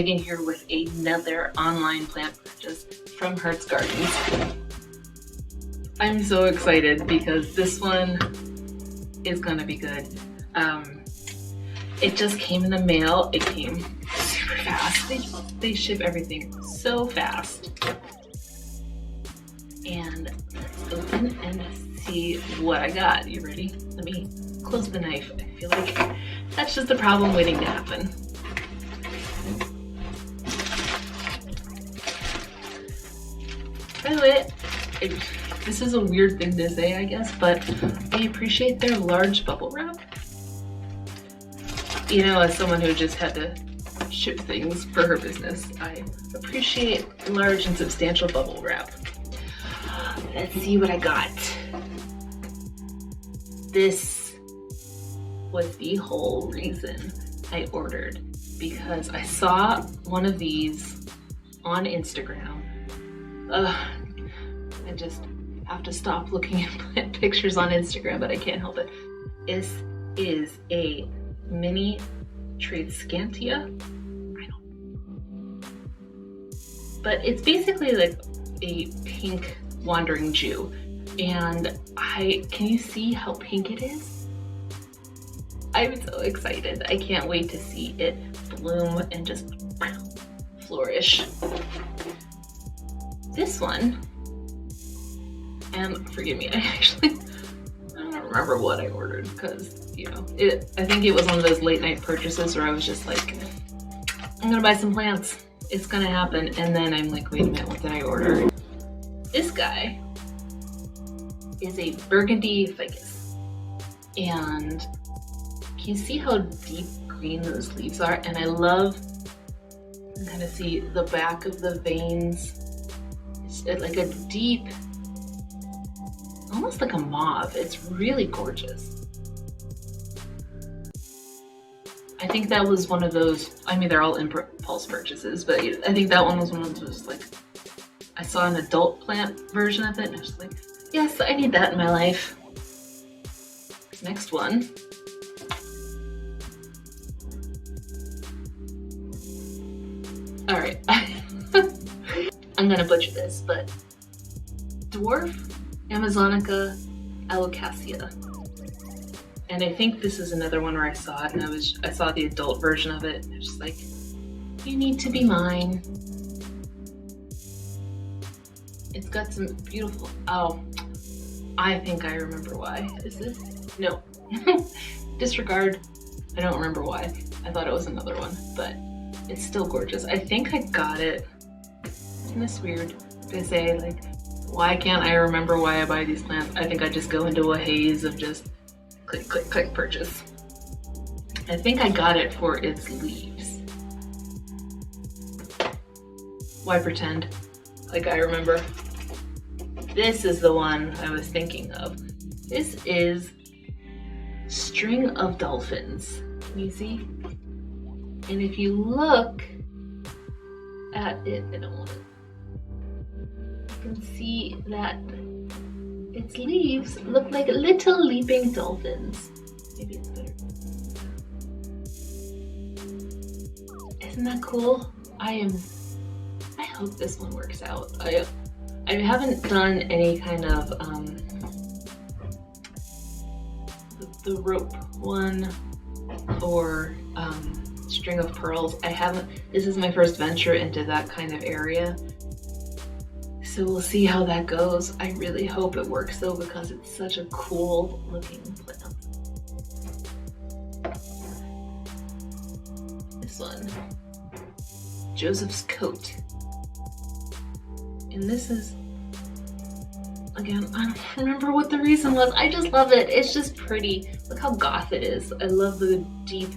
Megan here with another online plant purchase from Hirts Gardens. I'm so excited because this one is gonna be good. It just came in the mail. It came super fast. They ship everything so fast. And let's open and see what I got. You ready? Let me close the knife. I feel like that's just a problem waiting to happen. By the way, this is a weird thing to say, I guess, but I appreciate their large bubble wrap. You know, as someone who just had to ship things for her business, I appreciate large and substantial bubble wrap. Let's see what I got. This was the whole reason I ordered, because I saw one of these on Instagram. I just have to stop looking at plant pictures on Instagram, but I can't help it. This is a mini Tradescantia. But it's basically like a pink wandering Jew. And can you see how pink it is? I'm so excited. I can't wait to see it bloom and just flourish. This one, and forgive me, I don't remember what I ordered because, you know, I think it was one of those late night purchases where I was just like, I'm gonna buy some plants. It's gonna happen. And then I'm like, wait a minute, what did I order? This guy is a burgundy ficus. And can you see how deep green those leaves are? And I love, you can kind of see the back of the veins. It's like a deep, almost like a mauve. It's really gorgeous. I think that was one of those, I mean, they're all impulse purchases, but I think that one was one of those, like, I saw an adult plant version of it and I was like, yes, I need that in my life. Next one. All right. I'm gonna butcher this, but Dwarf Amazonica Alocasia. And I think this is another one where I saw it and I saw the adult version of it and I was just like, you need to be mine. It's got some beautiful, oh, I think I remember why. Is this? No. Disregard. I don't remember why. I thought it was another one, but it's still gorgeous. I think I got it. Isn't this weird to say, like, why can't I remember why I buy these plants? I think I just go into a haze of just click, click, click, purchase. I think I got it for its leaves. Why pretend like I remember? This is the one I was thinking of. This is String of Dolphins. Can you see? And if you look at it, I don't want it. You can see that its leaves look like little leaping dolphins. Maybe it's better. Isn't that cool? I hope this one works out. I haven't done any kind of the rope one or string of pearls. I haven't. This is my first venture into that kind of area. So we'll see how that goes. I really hope it works though, because it's such a cool looking plant. This one, Joseph's Coat. And this is, again, I don't remember what the reason was. I just love it. It's just pretty. Look how goth it is. I love the deep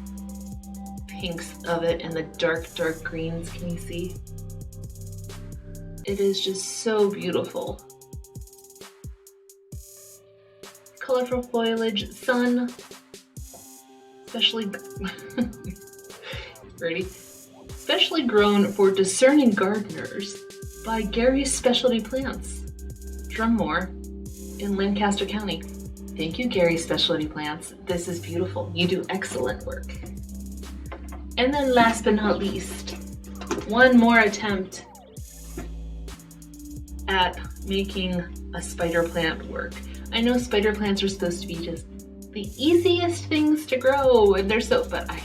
pinks of it and the dark, dark greens. Can you see? It is just so beautiful. Colorful foliage, sun, especially, ready? Specially grown for discerning gardeners by Gary's Specialty Plants, Drummore in Lancaster County. Thank you, Gary's Specialty Plants. This is beautiful. You do excellent work. And then last but not least, one more attempt at making a spider plant work. I know spider plants are supposed to be just the easiest things to grow, and they're so, but I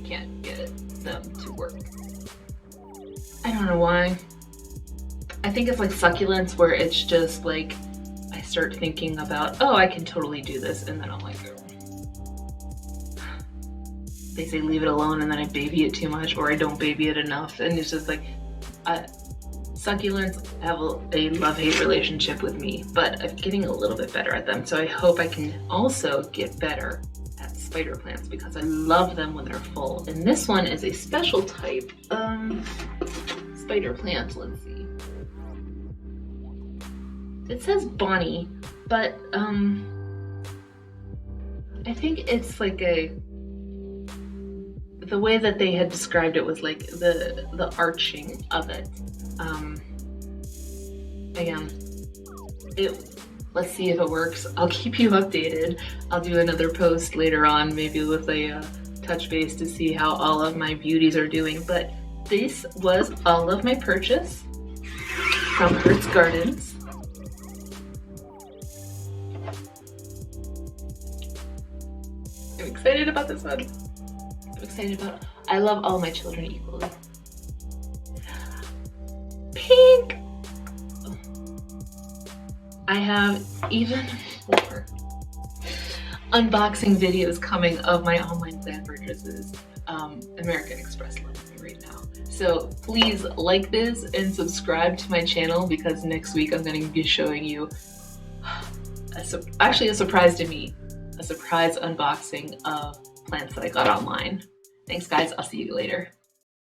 can't get them to work. I don't know why. I think it's like succulents, where it's just like I start thinking about, oh, I can totally do this, and then I'm like, they say leave it alone, and then I baby it too much, or I don't baby it enough, and it's just like, succulents have a love-hate relationship with me, but I'm getting a little bit better at them, so I hope I can also get better at spider plants, because I love them when they're full. And this one is a special type spider plant. Let's see. It says Bonnie, but I think it's like the way that they had described it was like the arching of it. Again, let's see if it works. I'll keep you updated. I'll do another post later on, maybe with a touch base to see how all of my beauties are doing. But this was all of my purchase from Hirts Gardens. I'm excited about this one. I'm excited about it. I love all my children equally. Pink! I have even more unboxing videos coming of my online plan purchases. American Express loves me right now. So please like this and subscribe to my channel, because next week I'm going to be showing you actually a surprise to me, a surprise unboxing of plants that I got online. Thanks guys, I'll see you later.